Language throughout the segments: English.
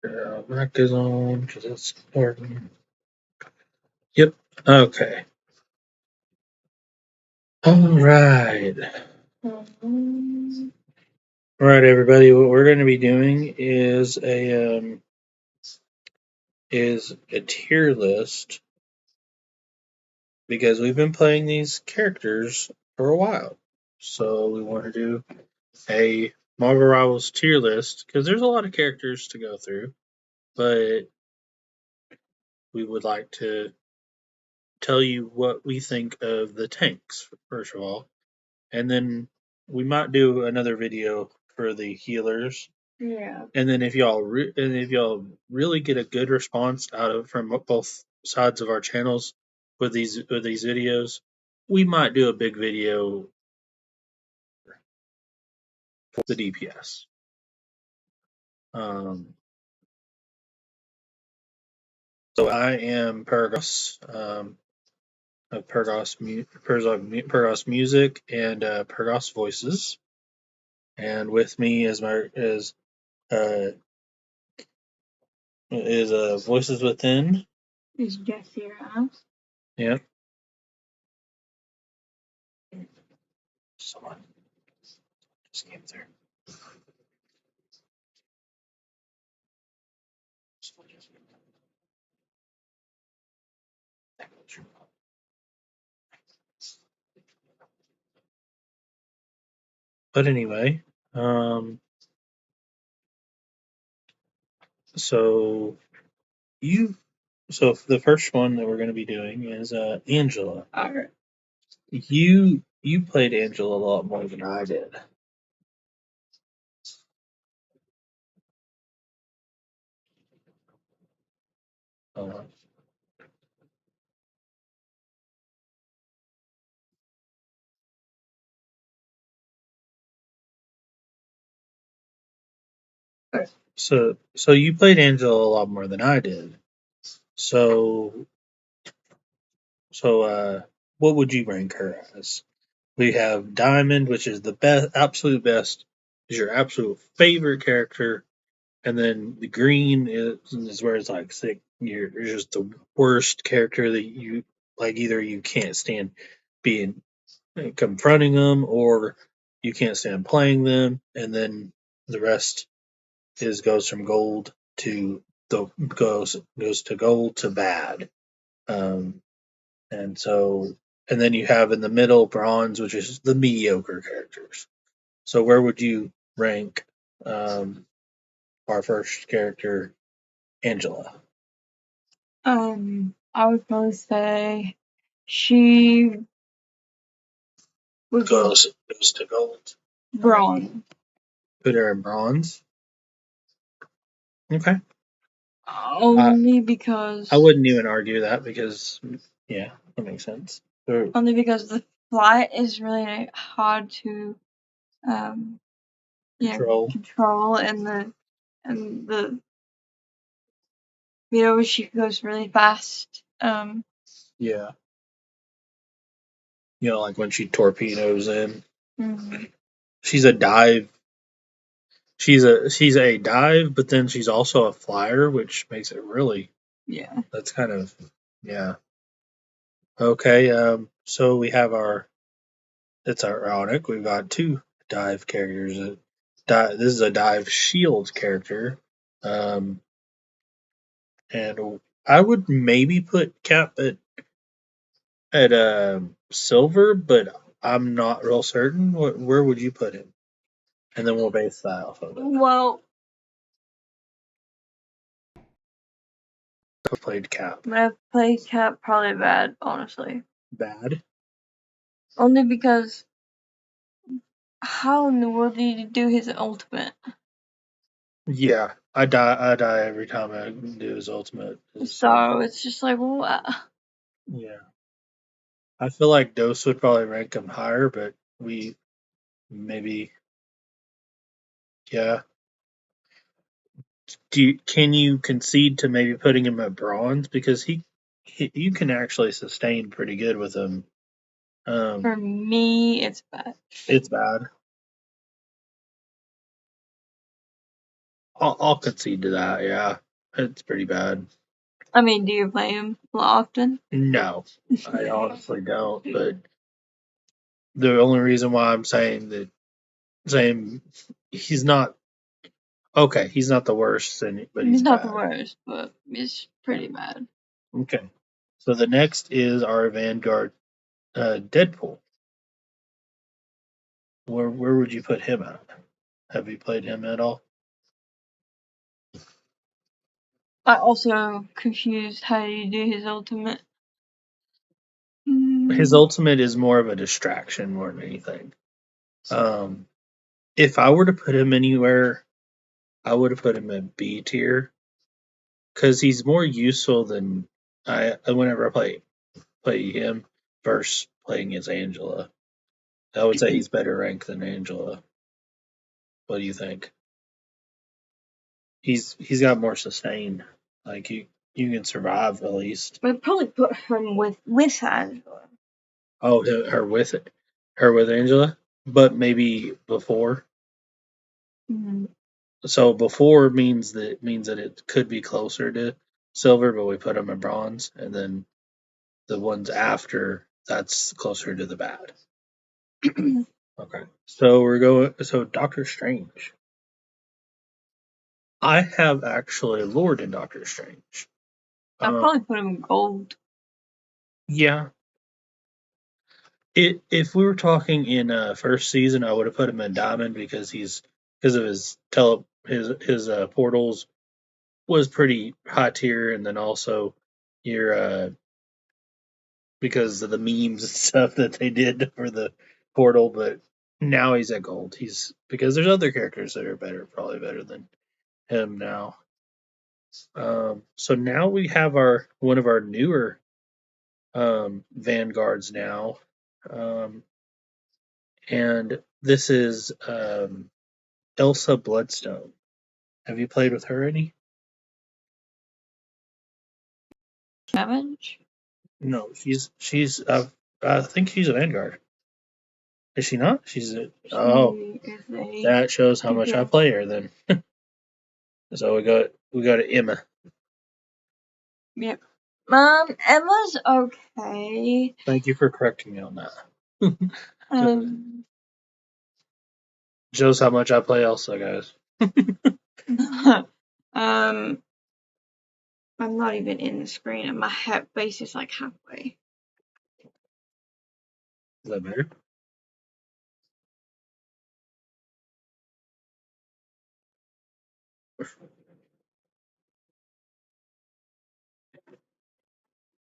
Mic is on because it's important. Yep. Okay. All right. All right, everybody. What we're going to be doing is a tier list because we've been playing these characters for a while. So we want to do a Marvel Rivals tier list because there's a lot of characters to go through, but we would like to tell you what we think of the tanks first of all, and then we might do another video for the healers. Yeah. And then if y'all really get a good response out of from both sides of our channels with these videos, we might do a big video for the DPS. So I am Pergos, of Pergos Music and Pergos Voices, and with me is uh, Voices Within. Is Jesse around? Yeah. Someone just came through. But anyway, so the first one that we're going to be doing is Angela. All right. You played Angela a lot more than I did. Uh, so you played Angela a lot more than I did. So what would you rank her as? We have Diamond, which is the best, absolute best, is your absolute favorite character, and then the green is where it's like sick. You're just the worst character that you like. Either you can't stand being confronting them, or you can't stand playing them, and then the rest goes from gold to goes to gold to bad. Um, and so and then you have in the middle bronze, which is the mediocre characters. So where would you rank our first character, Angela? I would probably say she would Goes to gold. be bronze. Put her in bronze. Okay. Only because I wouldn't even argue that because yeah, that makes sense. only because the flight is really hard to control and the she goes really fast. Yeah. Like when she torpedoes in. Mm-hmm. She's a dive. She's a dive, but then she's also a flyer, which makes it really. Yeah. That's kind of yeah. Okay. So we have It's ironic. We've got two dive characters. This is a dive shield character. And I would maybe put Cap at silver, but I'm not real certain. Where would you put him? And then we'll base that off of it. Well, I played Cap. I played Cap probably bad, honestly. Bad. Only because how in the world did he do his ultimate? Yeah, I die every time I do his ultimate. So it's just like, what? Yeah, I feel like Dose would probably rank him higher, but we maybe yeah. Can you concede to maybe putting him at bronze because you can actually sustain pretty good with him. For me, it's bad. It's bad. I'll concede to that. Yeah, it's pretty bad. I mean, do you play him often? No, I honestly don't. But the only reason why I'm saying he's not okay. He's not the worst, but He's he's not the bad. worst, but he's pretty bad. Okay. So the next is our Vanguard, Deadpool. Where would you put him at? Have you played him at all? I also am confused how you do his ultimate. His ultimate is more of a distraction more than anything. If I were to put him anywhere, I would have put him at B tier because he's more useful than whenever I play him versus playing as Angela. I would say he's better ranked than Angela. What do you think? He's got more sustain. Like you can survive at least. I'd probably put him with Angela. Oh, her with Angela, but maybe before. Mm-hmm. So before means that it could be closer to silver, but we put them in bronze, and then the ones after that's closer to the bad. Okay, so we're going. So Doctor Strange. I have actually Lord in Doctor Strange. I'd probably put him in gold. Yeah. If we were talking in first season, I would have put him in diamond because of his portals was pretty high tier, and then also your because of the memes and stuff that they did for the portal. But now he's at gold. He's because there's other characters that are probably better than him now. So now we have one of our newer vanguards now, and this is Elsa Bloodstone. Have you played with her any? Savage? No, she's I think she's a vanguard. Is she not? She's a oh. That shows how much I play her then. So we got Emma. Yep. Emma's okay. Thank you for correcting me on that. Um, Shows how much I play Elsa, guys. um, I'm not even in the screen, and my base is like halfway. Is that better?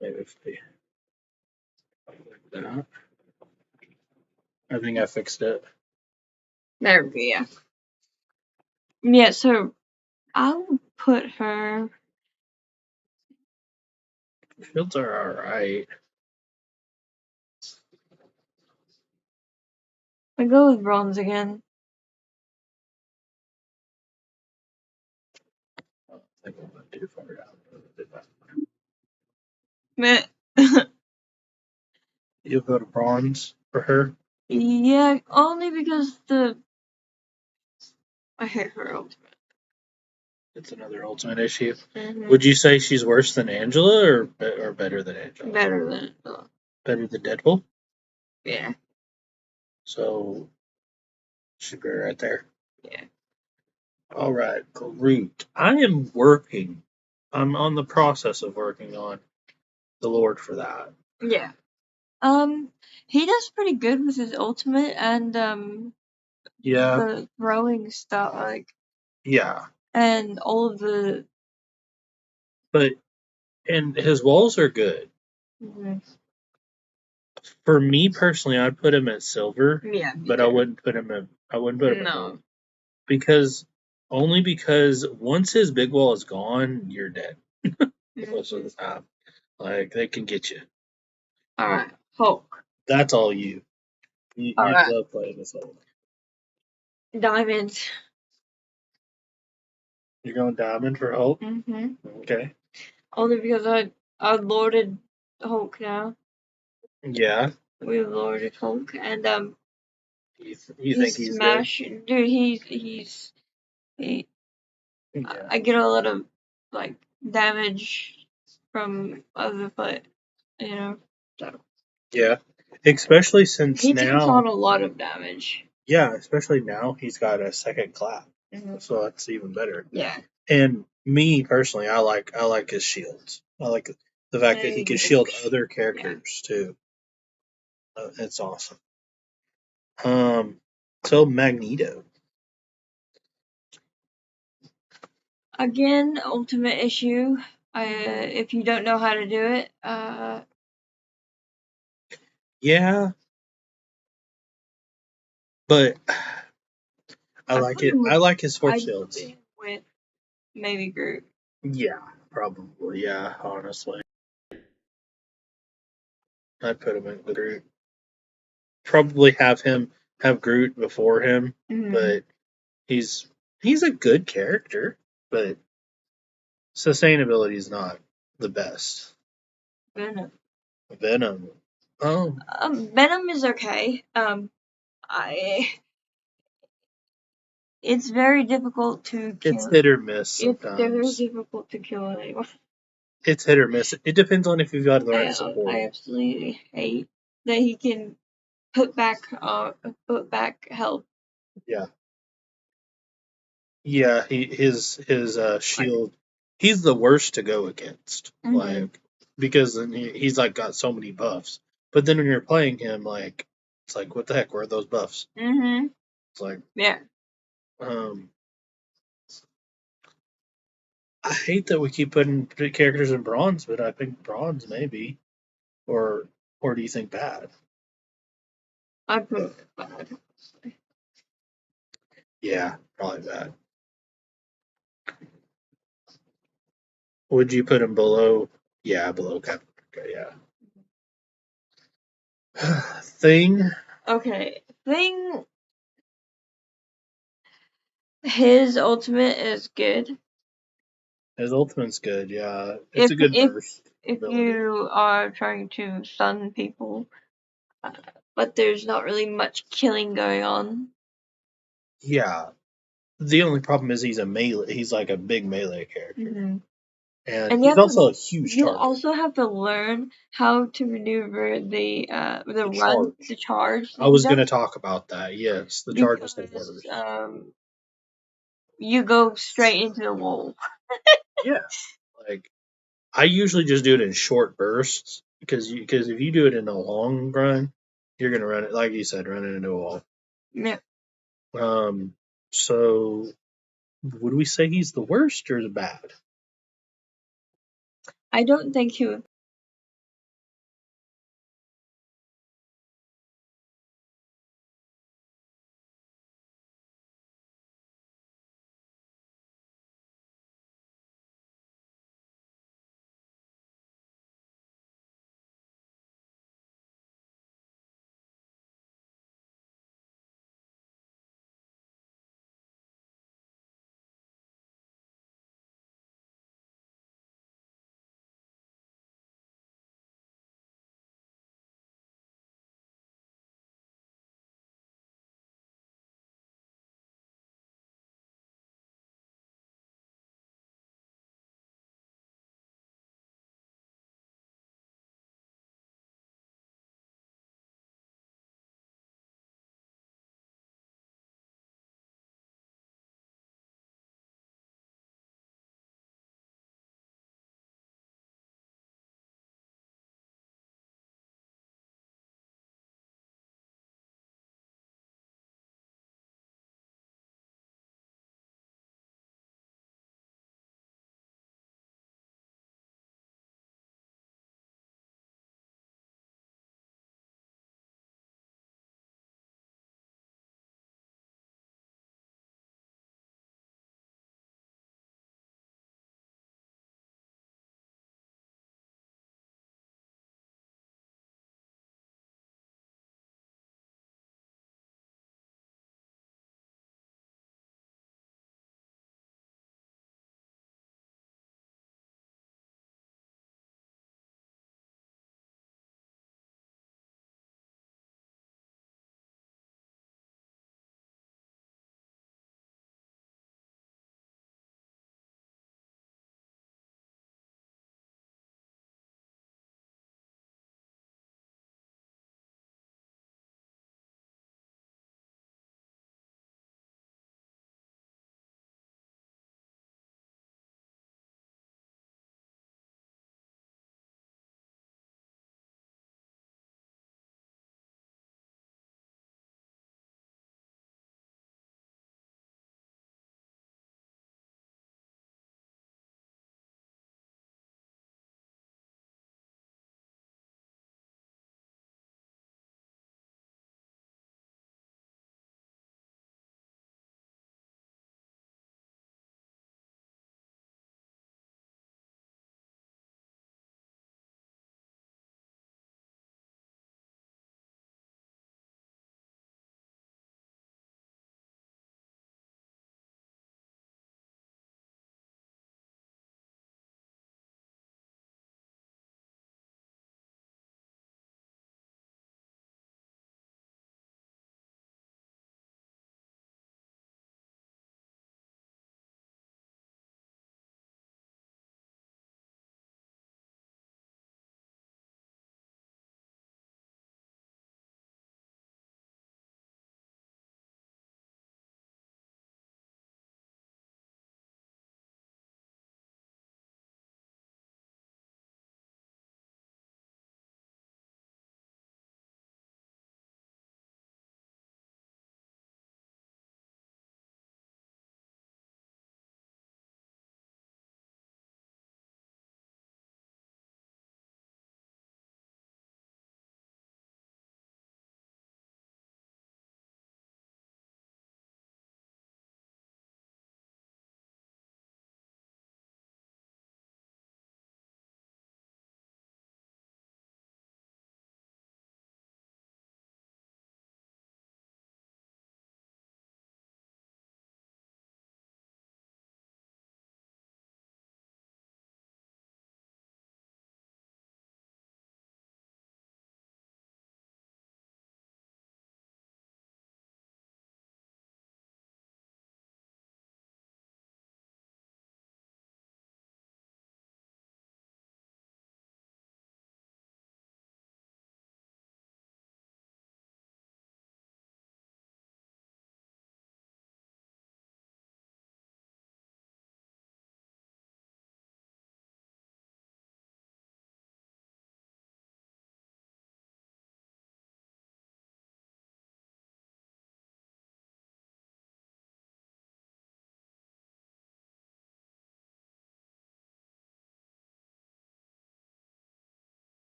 Maybe if we that. I think I fixed it. There we go. Yeah. Yeah. So I'll put her. Shields are alright. I go with bronze again. I think I went too far down. Meh. You'll go to bronze for her? Yeah, only because I hate her ultimate. It's another ultimate issue. Mm-hmm. Would you say she's worse than Angela or better than Angela? Better than Angela. Better than Deadpool? Yeah. So should be right there. Yeah. All right, Groot. I'm working. I'm on the process of working on the Lord for that. Yeah. He does pretty good with his ultimate and Yeah, the throwing stuff, yeah. and all of the. But and his walls are good. Mhm. For me personally, I'd put him at silver, Yeah. but I wouldn't put him at No. gold because only because once his big wall is gone, you're dead most of the time. Like they can get you. All right. Hulk. That's all you. You All right. love playing this Hulk. Diamonds. You're going diamond for Hulk? Mm-hmm. Okay. Only because I lorded Hulk now. Yeah. We lorded Hulk and You think he's good? dude. He Yeah. I get a lot of like damage from other foot, So Yeah. Especially since he takes now, on a lot of damage. yeah, especially now he's got a second clap, Mm-hmm. so that's even better. Yeah. And me personally, I like his shields. I like the fact that he can shield other characters too. It's awesome. So Magneto. Again, ultimate issue. If you don't know how to do it, Yeah, but I like it. I like his force shields. With maybe Groot. Yeah, probably. Yeah, honestly, I'd put him in with Groot. Probably have Groot before him, but he's a good character, but sustainability is not the best. Venom. Venom. Oh, Venom is okay. I. It's very difficult to kill. it's hit or miss It's very sometimes. difficult to kill anyone. It's hit or miss. It depends on if you've got the right I support. absolutely hate that he can put back health. Yeah. Yeah, his shield. He's the worst to go against, like because then he's like got so many buffs. But then when you're playing him, like it's like what the heck? Where are those buffs? Mm-hmm. It's like Yeah. I hate that we keep putting characters in bronze, but I think bronze maybe, or do you think bad? I put it bad. Yeah, probably bad. Would you put him below? Yeah, below Captain America. Yeah. Thing. Okay. Thing. His ultimate is good. His ultimate's good. Yeah, it's a good burst. If ability. you are trying to stun people, but there's not really much killing going on. Yeah. The only problem is he's a melee. He's like a big melee character, and he's also a huge target. You also have to learn how to maneuver the charge. I was going to talk about that. Yes, the charge is the worst. You go straight into the wall. Yeah, like I usually just do it in short bursts because if you do it in a long run, you're gonna run it like you said, run it into a wall. Yeah. So would we say he's the worst or the bad? I don't think he would